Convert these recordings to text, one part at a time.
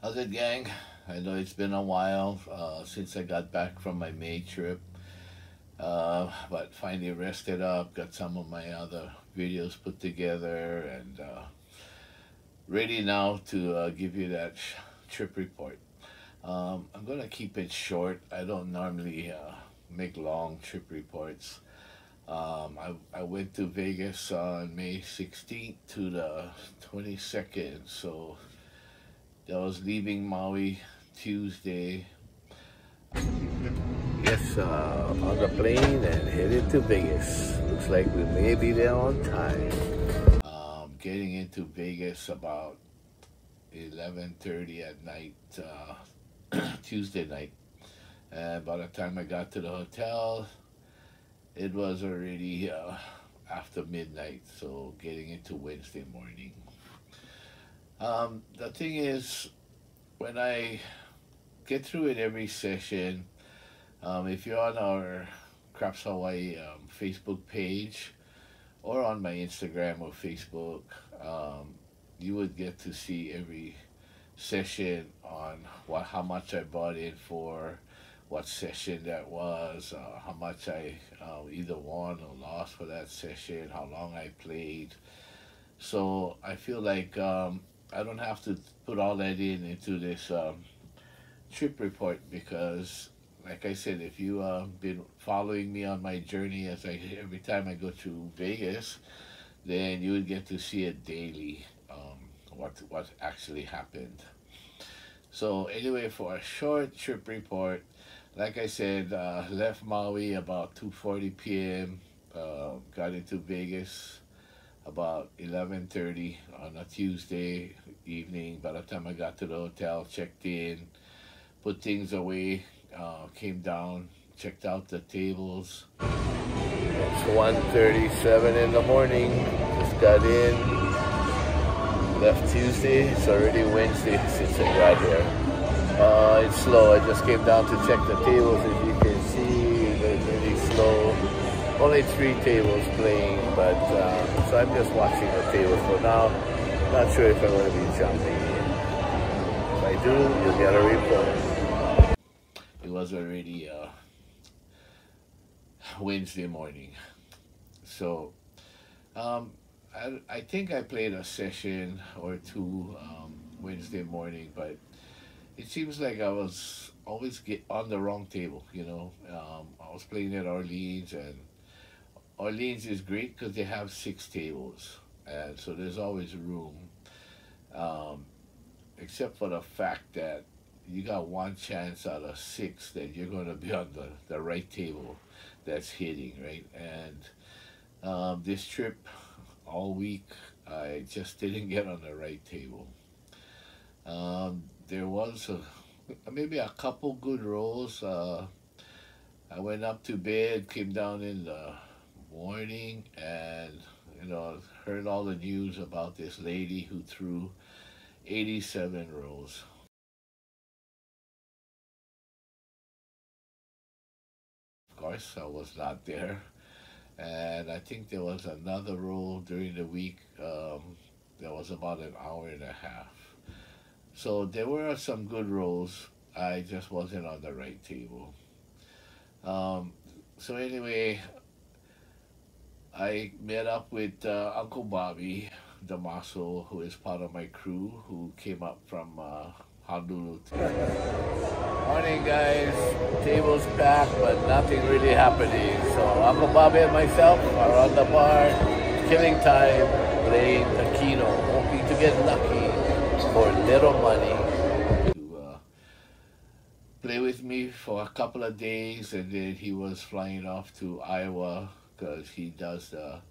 How's it, gang? I know it's been a while since I got back from my May trip, but finally rested up, got some of my other videos put together, and ready now to give you that trip report. I'm gonna keep it short. I don't normally make long trip reports. I went to Vegas on May 16th to the 22nd, so I was leaving Maui Tuesday. Yes, on the plane and headed to Vegas. Looks like we may be there on time. Getting into Vegas about 11:30 at night, Tuesday night. And by the time I got to the hotel, it was already after midnight. So getting into Wednesday morning. The thing is, when I get through it every session, if you're on our Craps Hawaii Facebook page or on my Instagram or Facebook, you would get to see every session on how much I bought in for, what session that was, how much I either won or lost for that session, how long I played. So I feel like I don't have to put all that into this trip report because, like I said, if you been following me on my journey as every time I go to Vegas, then you would get to see it daily. What actually happened. So anyway, for a short trip report, like I said, left Maui about 2:40 p.m. Got into Vegas about 11:30 on a Tuesday evening. By the time I got to the hotel, checked in, put things away, came down, checked out the tables. It's 1:37 in the morning. Just got in, left Tuesday. It's already Wednesday since I got here. It's slow. I just came down to check the tables. As you can see, they're really slow. Only 3 tables playing, but so I'm just watching the tables for now. Not sure if I'm going to be jumping in. If I do, you'll get a report. It was already Wednesday morning. So I think I played a session or two Wednesday morning, but it seems like I was always get on the wrong table, you know. I was playing at Orleans, and Orleans is great because they have 6 tables, and so there's always room, um, except for the fact that you got one chance out of 6 that you're going to be on the right table that's hitting, right? And this trip, all week, I just didn't get on the right table. There was maybe a couple good rolls. I went up to bed, came down in the morning, and heard all the news about this lady who threw 87 rolls. Of course, I was not there, and I think there was another roll during the week. That was about an hour and a half. So there were some good rolls. I just wasn't on the right table. Um, so anyway, I met up with Uncle Bobby Damaso, who is part of my crew, who came up from Honolulu. Morning, guys. Tables packed, but nothing really happening. So Uncle Bobby and myself are on the bar, killing time, playing the Keno, hoping to get lucky for little money. To play with me for a couple of days, and then he was flying off to Iowa because he does the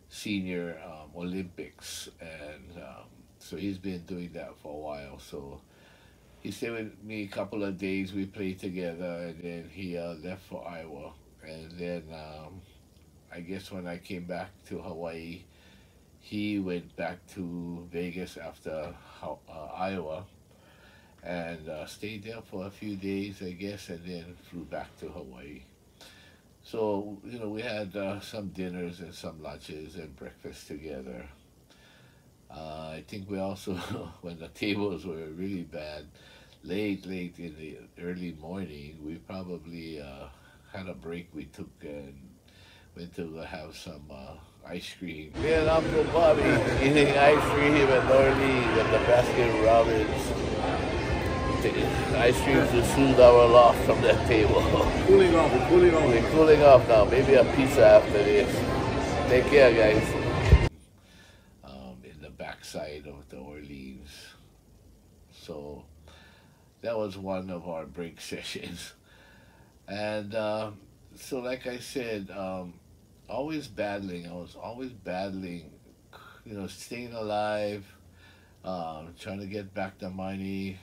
senior Olympics, and so he's been doing that for a while. So he stayed with me a couple of days. We played together, and then he left for Iowa. And then I guess when I came back to Hawaii, he went back to Vegas after Iowa and stayed there for a few days, I guess, and then flew back to Hawaii. So, we had some dinners and some lunches and breakfast together. I think we also, when the tables were really bad, late in the early morning, we probably had a break we took and went to have some ice cream. Me and Uncle Bobby eating ice cream at Norley with the Baskin Robbins. Ice cream to soothe our loss from that table. Cooling off, we're cooling off. We're cooling off now. Maybe a pizza after this. Take care, guys. In the backside of the Orleans. So that was one of our break sessions. And so, like I said, always battling. I was always battling, staying alive, trying to get back the money.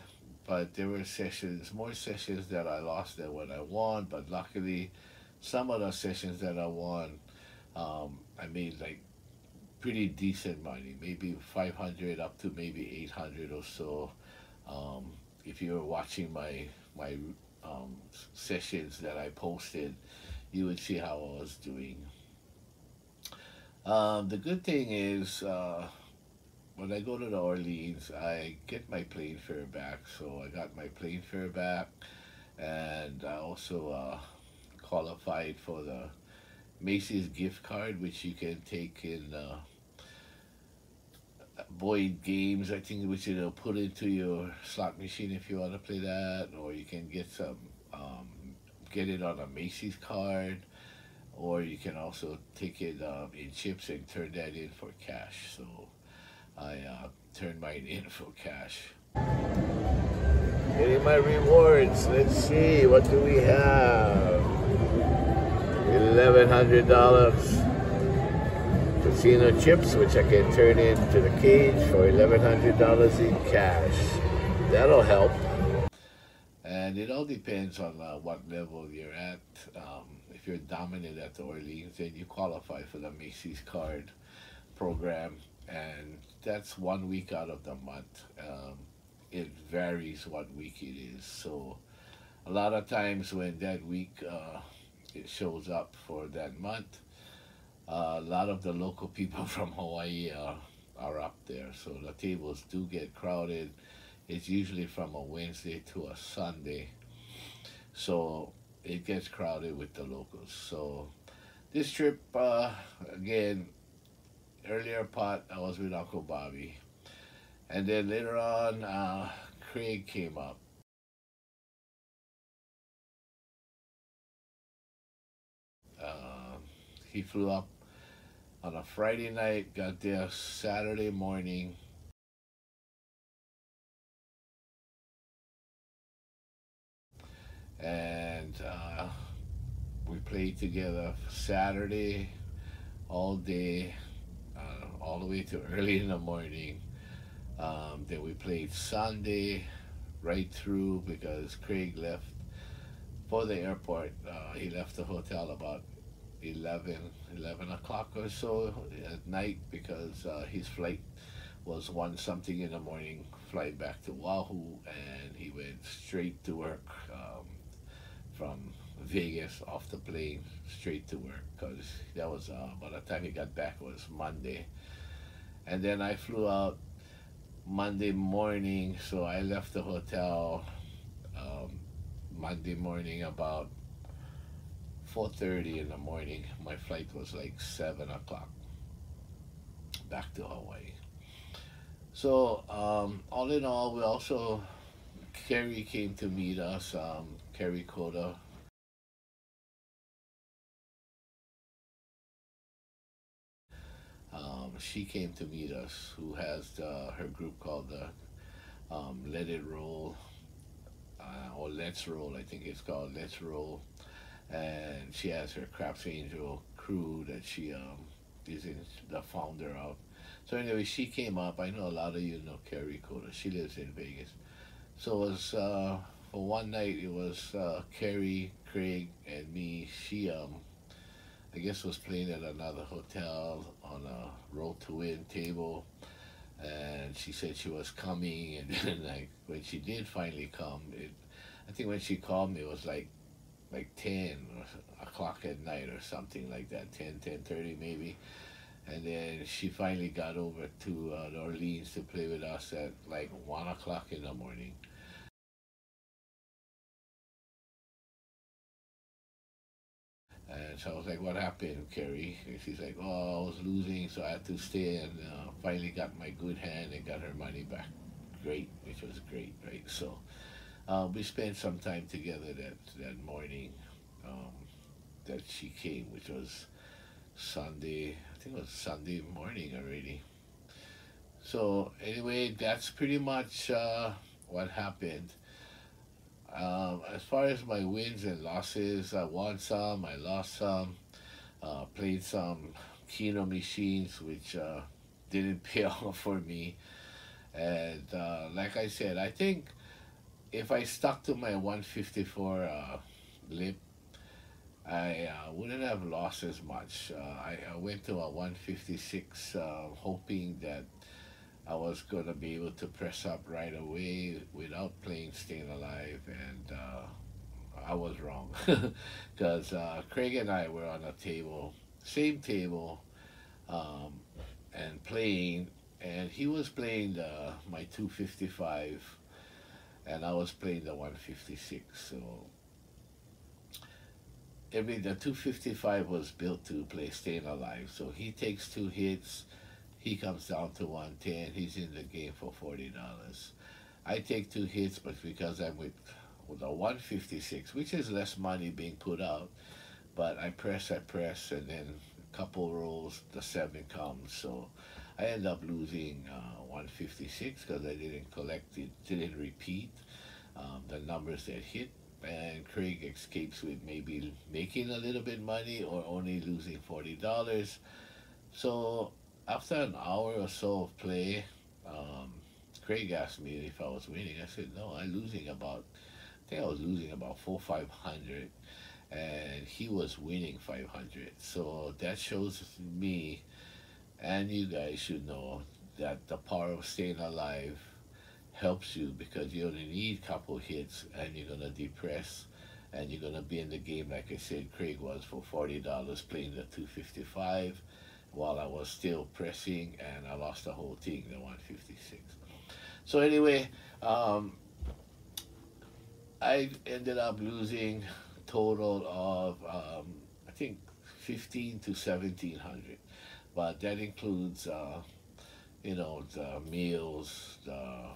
But there were sessions, more sessions that I lost than what I won. But luckily, some of the sessions that I won, I made like pretty decent money, maybe 500 up to maybe 800 or so. Um, if you were watching my sessions that I posted, you would see how I was doing. The good thing is, when I go to the Orleans, I get my plane fare back. So I got my plane fare back, and I also qualified for the Macy's gift card, which you can take in Boyd Games, I think, which you'll put into your slot machine if you want to play that, or you can get um, get it on a Macy's card, or you can also take it in chips and turn that in for cash. So I turned mine in for cash. Getting my rewards. Let's see, what do we have? $1,100 casino chips, which I can turn into the cage for $1,100 in cash. That'll help. And it all depends on what level you're at. If you're dominant at the Orleans, then you qualify for the Macy's card program, and that's 1 week out of the month. It varies what week it is. So a lot of times when that week it shows up for that month, a lot of the local people from Hawaii are up there. So the tables do get crowded. It's usually from a Wednesday to a Sunday. So it gets crowded with the locals. So this trip, again, earlier part, I was with Uncle Bobby. And then later on, Craig came up. He flew up on a Friday night, got there Saturday morning. And we played together Saturday all day, all the way to early in the morning. Then we played Sunday right through because Craig left for the airport. He left the hotel about 11 o'clock or so at night because his flight was 1 something in the morning, flying back to Oahu, and he went straight to work from Vegas off the plane straight to work because that was by the time he got back it was Monday. And then I flew out Monday morning, so I left the hotel Monday morning about 4:30 in the morning. My flight was like 7 o'clock back to Hawaii. So all in all, we also, Kerry came to meet us, Kerry Coda. She came to meet us, who has her group called the Let It Roll, or Let's Roll, I think it's called Let's Roll. And she has her Craps Angel crew that she is the founder of. So anyway, she came up. I know a lot of you know Kerry Coda. She lives in Vegas. So it was for one night. It was Kerry, Craig, and me. She I guess was playing at another hotel on a roll to win table, and she said she was coming. And then like when she did finally come, I think when she called me it was like 10 o'clock at night or something like that, 10:30 maybe. And then she finally got over to New Orleans to play with us at like 1 o'clock in the morning. And so I was like, "What happened, Kerry?" And she's like, "Oh, I was losing, so I had to stay." And finally got my good hand and got her money back. Great, which was great, right? So we spent some time together that morning um, that she came, which was Sunday. I think it was Sunday morning already. So anyway, that's pretty much what happened. As far as my wins and losses, I won some, I lost some, played some Keno machines, which didn't pay off for me. And like I said, I think if I stuck to my 154 lip, I wouldn't have lost as much. I went to a 156 hoping that I was going to be able to press up right away without playing Staying Alive, and I was wrong. Because Craig and I were on a table, same table, um, and playing, and he was playing my 255, and I was playing the 156. So the 255 was built to play Staying Alive. So he takes two hits, he comes down to 110. He's in the game for $40. I take two hits, but because I'm with a 156, which is less money being put out, but I press, and then a couple rolls, the seven comes. So I end up losing 156 because I didn't collect it, didn't repeat the numbers that hit. And Craig escapes with maybe making a little bit money or only losing $40. So after an hour or so of play, um, Craig asked me if I was winning. I said no, I'm losing about. I think I was losing about 500, and he was winning 500. So that shows me, and you guys should know, that the power of staying alive helps you because you only need a couple hits and you're gonna depress and you're gonna be in the game like I said Craig was for $40 playing the 255 while I was still pressing, and I lost the whole thing, the 156. So anyway, um, I ended up losing total of I think 15 to 1700, but that includes the meals, the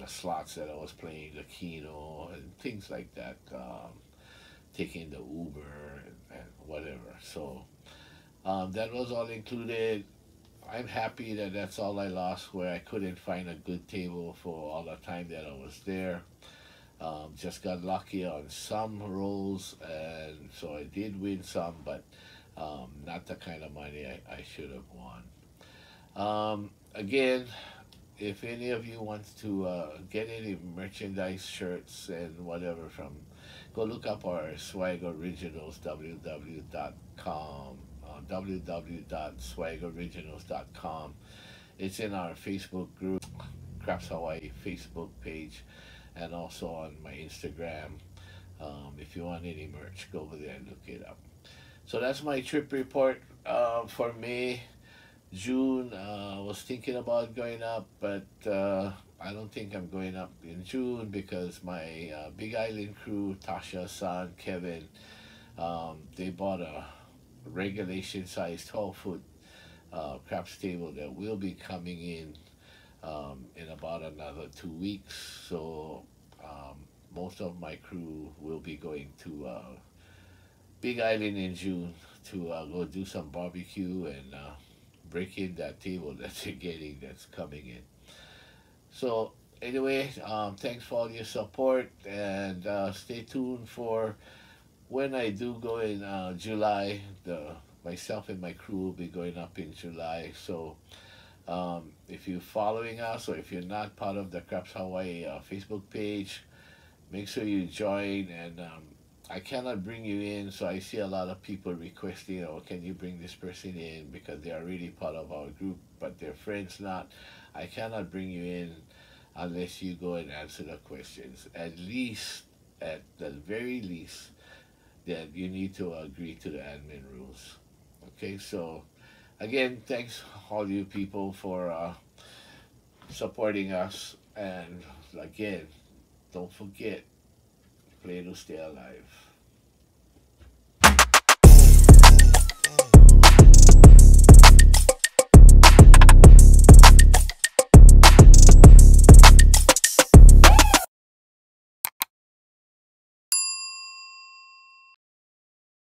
slots that I was playing, the Keno and things like that, taking the Uber and whatever. So that was all included. I'm happy that that's all I lost, where I couldn't find a good table for all the time that I was there. Just got lucky on some rolls, and so I did win some, but not the kind of money I should have won. Again, if any of you want to get any merchandise, shirts, and whatever from, go look up our Swag Originals, www.com, www.swagoriginals.com. It's in our Facebook group, Craps Hawaii Facebook page, and also on my Instagram. If you want any merch, go over there and look it up. So that's my trip report for May. June, was thinking about going up, but I don't think I'm going up in June because my Big Island crew, Tasha, San, Kevin, they bought a regulation size 12-foot craps table that will be coming in about another 2 weeks. So most of my crew will be going to Big Island in June to go do some barbecue and break in that table that they're getting that's coming in. So anyway, thanks for all your support, and stay tuned for when I do go in July. The Myself and my crew will be going up in July. So if you're following us or if you're not part of the Craps Hawaii Facebook page, make sure you join. And I cannot bring you in, so I see a lot of people requesting, "Oh, can you bring this person in?" because they are really part of our group, but their friends not. I cannot bring you in unless you go and answer the questions. At the very least, that you need to agree to the admin rules. Okay, so Again, thanks all you people for supporting us. And again, don't forget, play to stay alive.